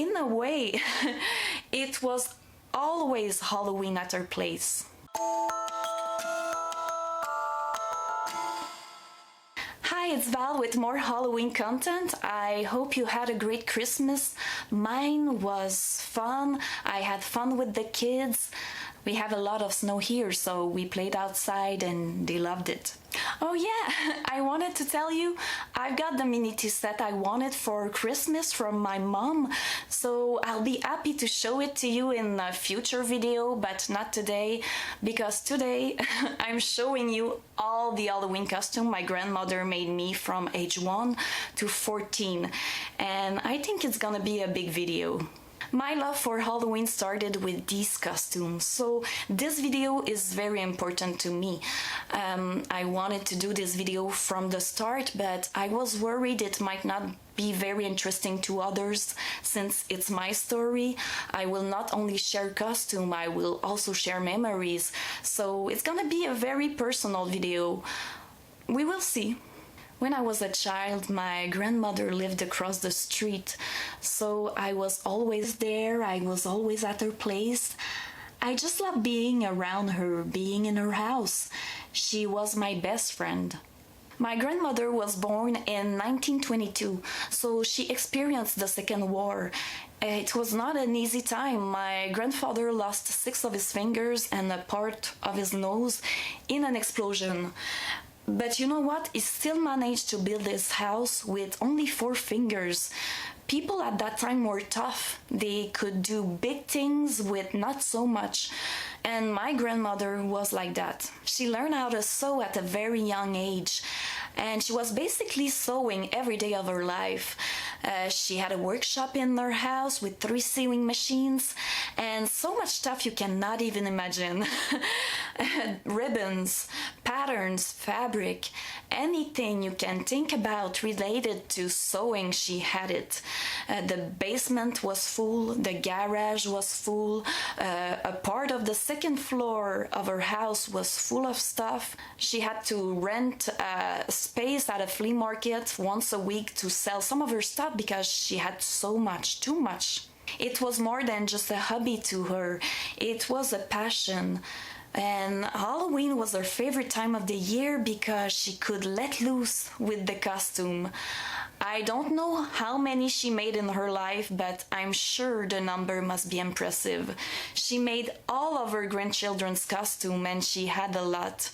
in a way, it was always Halloween at her place. Hi, it's Val with more Halloween content. I hope you had a great Christmas. Mine was fun. I had fun with the kids. We have a lot of snow here, so we played outside and they loved it. Oh yeah, I wanted to tell you, I've got the mini tea set I wanted for Christmas from my mom, so I'll be happy to show it to you in a future video, but not today, because today I'm showing you all the Halloween costume my grandmother made me from age 1 to 14, and I think it's gonna be a big video. My love for Halloween started with these costumes, so this video is very important to me. I wanted to do this video from the start, but I was worried it might not be very interesting to others since it's my story. I will not only share costume, I will also share memories, so it's gonna be a very personal video. We will see. When I was a child, my grandmother lived across the street, so I was always there, I was always at her place. I just loved being around her, being in her house. She was my best friend. My grandmother was born in 1922, so she experienced the Second War. It was not an easy time. My grandfather lost 6 of his fingers and a part of his nose in an explosion. But you know what? He still managed to build his house with only 4 fingers. People at that time were tough. They could do big things with not so much. And my grandmother was like that. She learned how to sew at a very young age. And she was basically sewing every day of her life. She had a workshop in her house with 3 sewing machines and so much stuff you cannot even imagine. Ribbons, patterns, fabric, anything you can think about related to sewing, she had it. The basement was full, the garage was full, a part of the 2nd floor of her house was full of stuff. She had to rent space at a flea market once a week to sell some of her stuff because she had so much, too much. It was more than just a hobby to her, it was a passion. And Halloween was her favorite time of the year because she could let loose with the costume. I don't know how many she made in her life, but I'm sure the number must be impressive. She made all of her grandchildren's costume and she had a lot.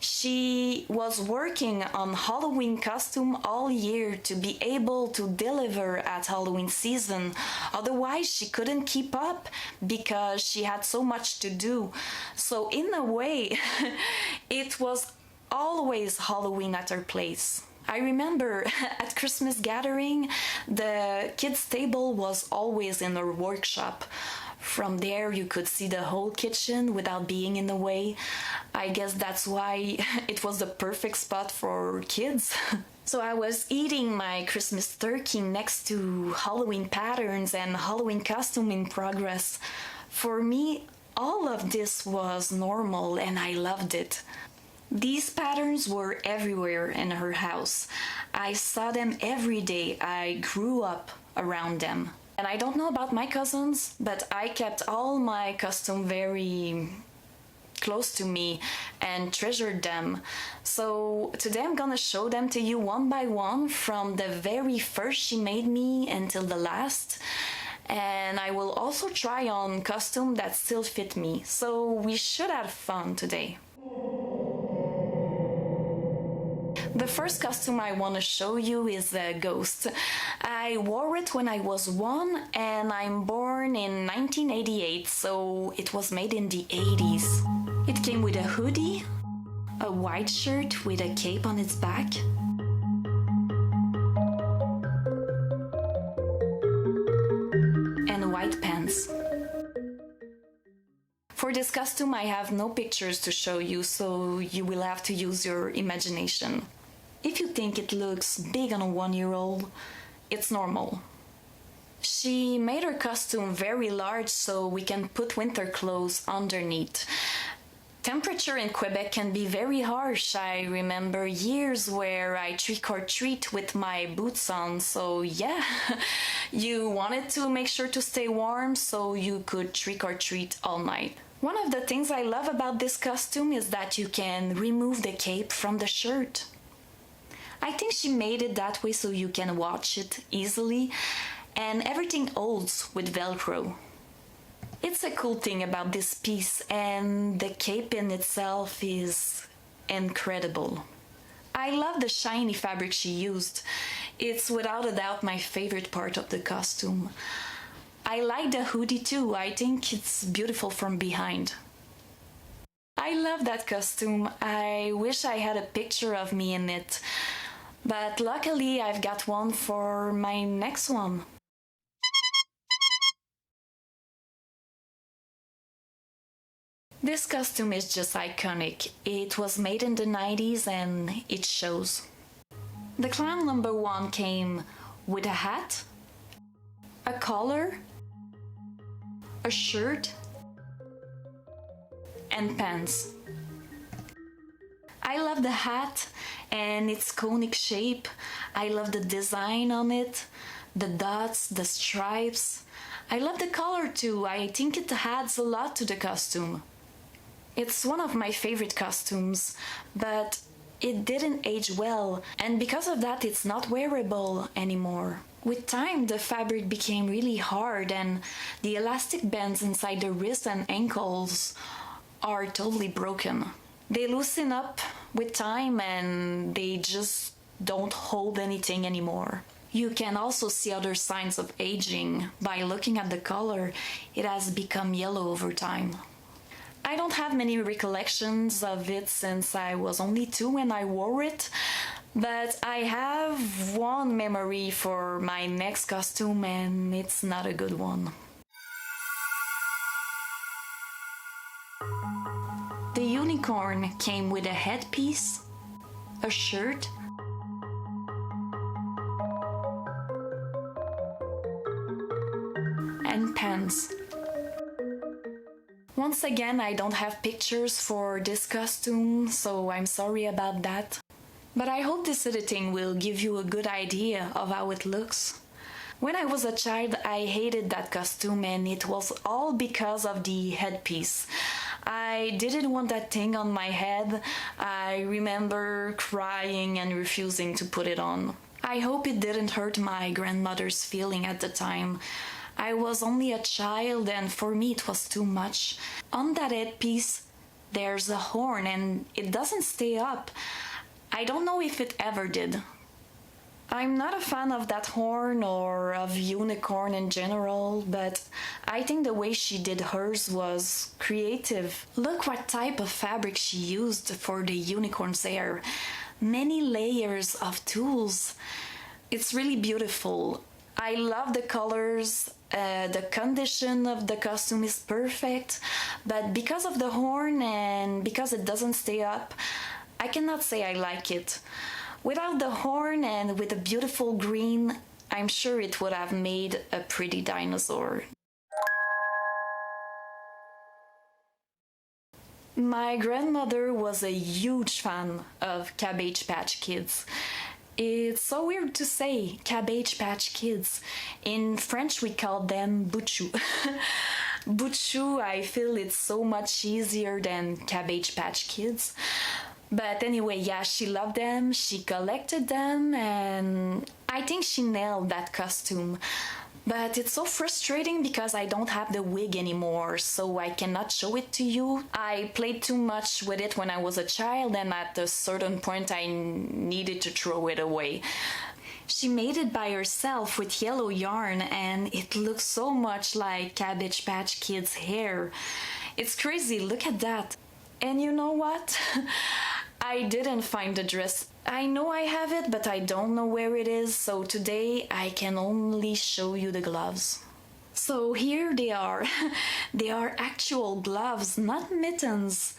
She was working on Halloween costume all year to be able to deliver at Halloween season. Otherwise, she couldn't keep up because she had so much to do. So in a way, it was always Halloween at her place. I remember at Christmas gathering, the kids' table was always in her workshop. From there you could see the whole kitchen without being in the way. I guess that's why it was the perfect spot for kids. So I was eating my Christmas turkey next to Halloween patterns and Halloween costume in progress. For me, all of this was normal and I loved it. These patterns were everywhere in her house. I saw them every day. I grew up around them. And I don't know about my cousins, but I kept all my costume very close to me and treasured them. So today I'm gonna show them to you one by one from the very first she made me until the last. And I will also try on costume that still fit me. So we should have fun today. The first costume I want to show you is a ghost. I wore it when I was 1 and I'm born in 1988, so it was made in the 80s. It came with a hoodie, a white shirt with a cape on its back, and white pants. For this costume I have no pictures to show you, so you will have to use your imagination. If you think it looks big on a 1-year-old, it's normal. She made her costume very large so we can put winter clothes underneath. Temperature in Quebec can be very harsh. I remember years where I trick or treat with my boots on, so yeah, you wanted to make sure to stay warm so you could trick or treat all night. One of the things I love about this costume is that you can remove the cape from the shirt. I think she made it that way so you can watch it easily, and everything holds with Velcro. It's a cool thing about this piece, and the cape in itself is incredible. I love the shiny fabric she used. It's without a doubt my favorite part of the costume. I like the hoodie too. I think it's beautiful from behind. I love that costume. I wish I had a picture of me in it. But luckily I've got one for my next one. This costume is just iconic. It was made in the 90s and it shows. The clown number 1 came with a hat, a collar, a shirt, and pants. I love the hat and its conic shape. I love the design on it, the dots, the stripes. I love the color too. I think it adds a lot to the costume. It's one of my favorite costumes, but it didn't age well, and because of that it's not wearable anymore. With time, the fabric became really hard and the elastic bands inside the wrists and ankles are totally broken. They loosen up with time and they just don't hold anything anymore. You can also see other signs of aging. By looking at the color, it has become yellow over time. I don't have many recollections of it since I was only 2 when I wore it, but I have one memory for my next costume and it's not a good one. The unicorn came with a headpiece, a shirt, and pants. Once again, I don't have pictures for this costume, so I'm sorry about that. But I hope this editing will give you a good idea of how it looks. When I was a child, I hated that costume and it was all because of the headpiece. I didn't want that thing on my head. I remember crying and refusing to put it on. I hope it didn't hurt my grandmother's feeling at the time. I was only a child and for me it was too much. On that headpiece there's a horn and it doesn't stay up. I don't know if it ever did. I'm not a fan of that horn or of unicorn in general, but I think the way she did hers was creative. Look what type of fabric she used for the unicorn's hair. Many layers of tools. It's really beautiful. I love the colors, the condition of the costume is perfect, but because of the horn and because it doesn't stay up, I cannot say I like it. Without the horn and with a beautiful green, I'm sure it would have made a pretty dinosaur. My grandmother was a huge fan of Cabbage Patch Kids. It's so weird to say, Cabbage Patch Kids. In French we call them Bouchou. Bouchou, I feel it's so much easier than Cabbage Patch Kids. But anyway, yeah, she loved them, she collected them, and I think she nailed that costume. But it's so frustrating because I don't have the wig anymore, so I cannot show it to you. I played too much with it when I was a child, and at a certain point I needed to throw it away. She made it by herself with yellow yarn, and it looks so much like Cabbage Patch Kid's hair. It's crazy, look at that. And you know what? I didn't find the dress. I know I have it, but I don't know where it is, so today I can only show you the gloves. So here they are. They are actual gloves, not mittens.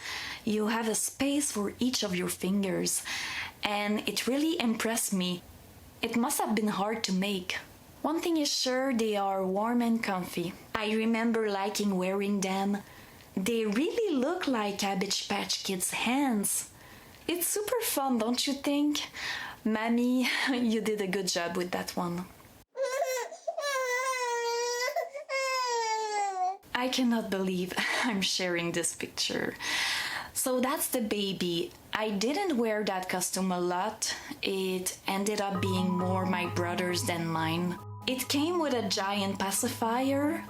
You have a space for each of your fingers, and it really impressed me. It must have been hard to make. One thing is sure, they are warm and comfy. I remember liking wearing them. They really look like Cabbage Patch Kid's hands. It's super fun, don't you think? Mammy, you did a good job with that one. I cannot believe I'm sharing this picture. So that's the baby. I didn't wear that costume a lot. It ended up being more my brother's than mine. It came with a giant pacifier,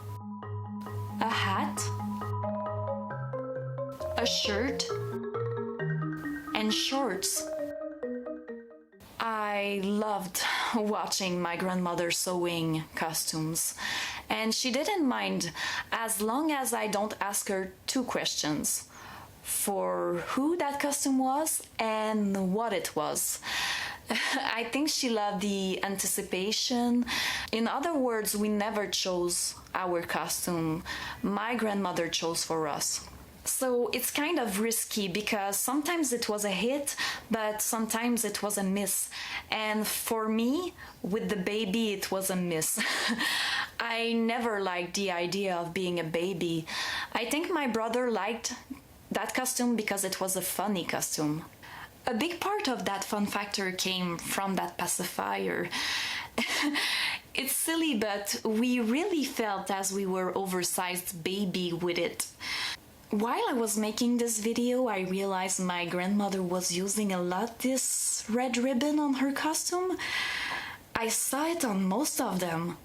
a hat, a shirt, and shorts. I loved watching my grandmother sewing costumes, and she didn't mind as long as I don't ask her 2 questions: for who that costume was and what it was. I think she loved the anticipation. In other words, we never chose our costume. My grandmother chose for us. So it's kind of risky because sometimes it was a hit, but sometimes it was a miss. And for me, with the baby, it was a miss. I never liked the idea of being a baby. I think my brother liked that costume because it was a funny costume. A big part of that fun factor came from that pacifier. It's silly, but we really felt as we were oversized baby with it. While I was making this video, I realized my grandmother was using a lot this red ribbon on her costume. I saw it on most of them.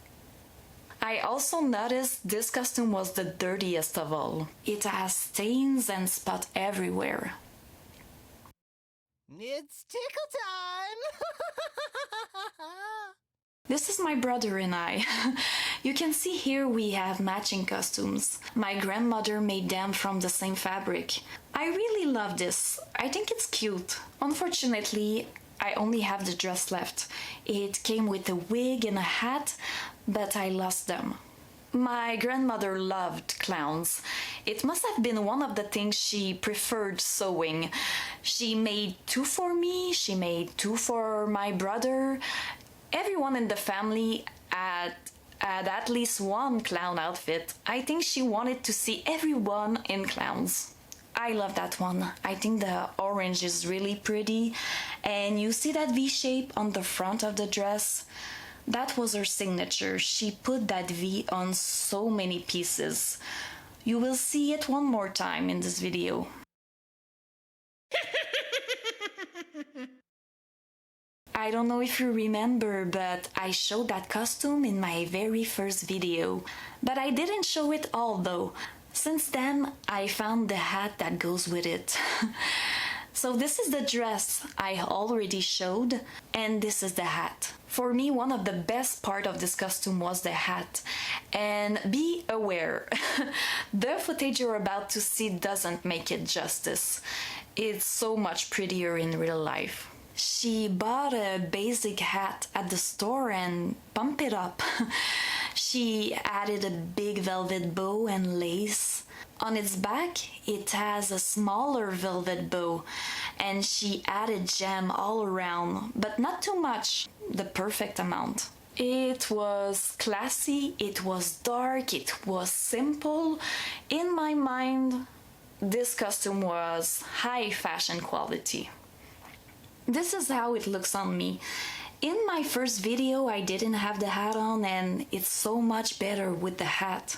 I also noticed this costume was the dirtiest of all. It has stains and spots everywhere. It's tickle time! This is my brother and I. You can see here we have matching costumes. My grandmother made them from the same fabric. I really love this. I think it's cute. Unfortunately, I only have the dress left. It came with a wig and a hat, but I lost them. My grandmother loved clowns. It must have been one of the things she preferred sewing. She made 2 for me, she made 2 for my brother. Everyone in the family had at least one clown outfit. I think she wanted to see everyone in clowns. I love that one. I think the orange is really pretty. And you see that V shape on the front of the dress? That was her signature. She put that V on so many pieces. You will see it one more time in this video. I don't know if you remember, but I showed that costume in my very first video. But I didn't show it all though. Since then, I found the hat that goes with it. So this is the dress I already showed, and this is the hat. For me, one of the best part of this costume was the hat. And be aware, the footage you're about to see doesn't make it justice. It's so much prettier in real life. She bought a basic hat at the store and pumped it up. She added a big velvet bow and lace. On its back, it has a smaller velvet bow, and she added gem all around, but not too much, the perfect amount. It was classy, it was dark, it was simple. In my mind, this costume was high fashion quality. This is how it looks on me. In my first video, I didn't have the hat on, and it's so much better with the hat.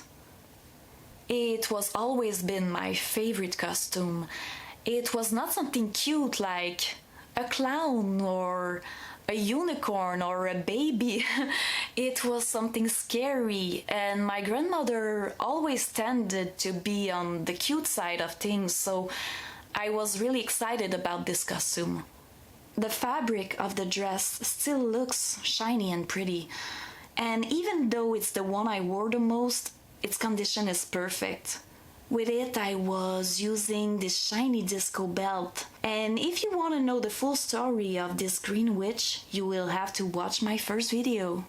It was always been my favorite costume. It was not something cute like a clown or a unicorn or a baby. It was something scary, and my grandmother always tended to be on the cute side of things, so I was really excited about this costume. The fabric of the dress still looks shiny and pretty, and even though it's the one I wore the most, its condition is perfect. With it, I was using this shiny disco belt, and if you want to know the full story of this green witch, you will have to watch my first video.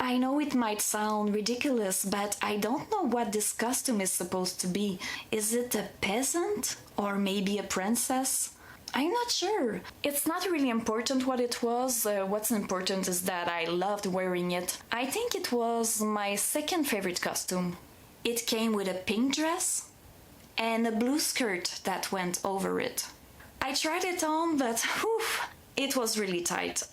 I know it might sound ridiculous, but I don't know what this costume is supposed to be. Is it a peasant? Or maybe a princess? I'm not sure. It's not really important what it was. What's important is that I loved wearing it. I think it was my second favorite costume. It came with a pink dress and a blue skirt that went over it. I tried it on, but whew, it was really tight.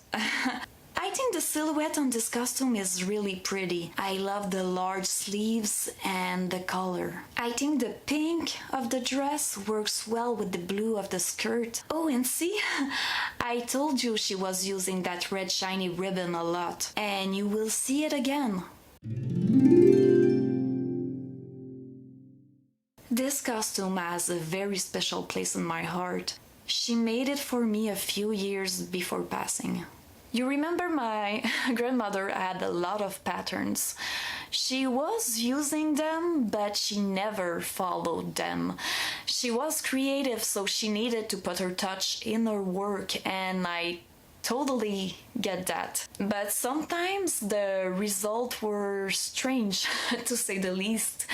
I think the silhouette on this costume is really pretty. I love the large sleeves and the color. I think the pink of the dress works well with the blue of the skirt. Oh, and see? I told you she was using that red shiny ribbon a lot. And you will see it again. This costume has a very special place in my heart. She made it for me a few years before passing. You remember my grandmother had a lot of patterns. She was using them, but she never followed them. She was creative, so she needed to put her touch in her work, and I totally get that. But sometimes the results were strange, to say the least,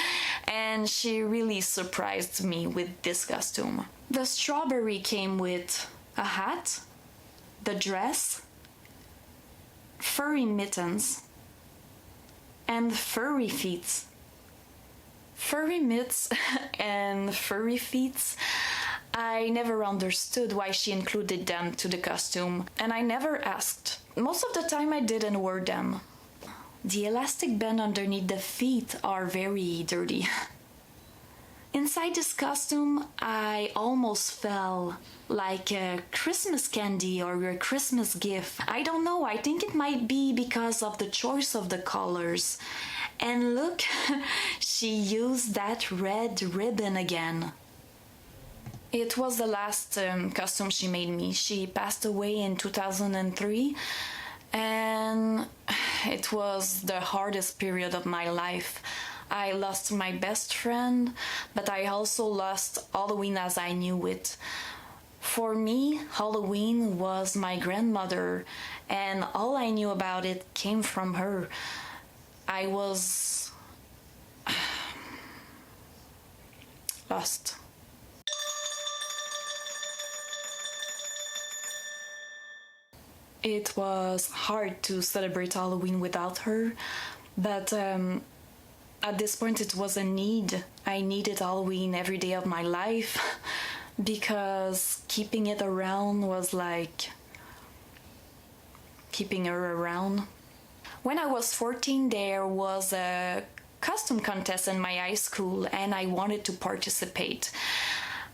and she really surprised me with this costume. The strawberry came with a hat, the dress, furry mittens, and furry feet. Furry mitts and furry feet. I never understood why she included them to the costume, and I never asked. Most of the time I didn't wear them. The elastic band underneath the feet are very dirty. Inside this costume, I almost felt like a Christmas candy or a Christmas gift. I don't know, I think it might be because of the choice of the colors. And look, she used that red ribbon again. It was the last costume she made me. She passed away in 2003, and it was the hardest period of my life. I lost my best friend, but I also lost Halloween as I knew it. For me, Halloween was my grandmother, and all I knew about it came from her. I was lost. It was hard to celebrate Halloween without her, but at this point it was a need. I needed Halloween every day of my life because keeping it around was like keeping her around. When I was 14, there was a costume contest in my high school and I wanted to participate.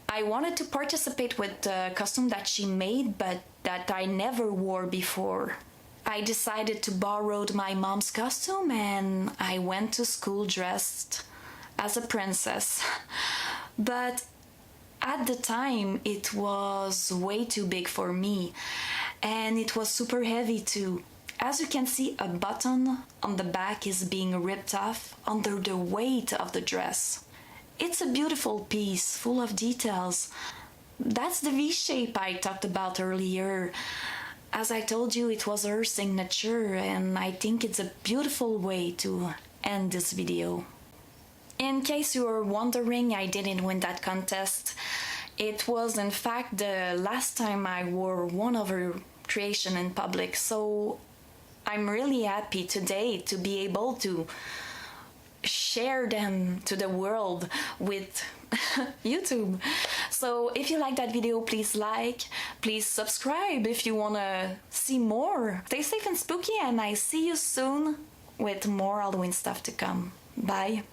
I wanted to participate with the costume that she made, but that I never wore before. I decided to borrow my mom's costume and I went to school dressed as a princess. But at the time, it was way too big for me and it was super heavy too. As you can see, a button on the back is being ripped off under the weight of the dress. It's a beautiful piece, full of details. That's the V-shape I talked about earlier. As I told you, it was her signature, and I think it's a beautiful way to end this video. In case you were wondering, I didn't win that contest. It was in fact the last time I wore one of her creation in public, so I'm really happy today to be able to share them to the world with YouTube. So if you like that video, please like, please subscribe if you want to see more. Stay safe and spooky, and I see you soon with more Halloween stuff to come. Bye.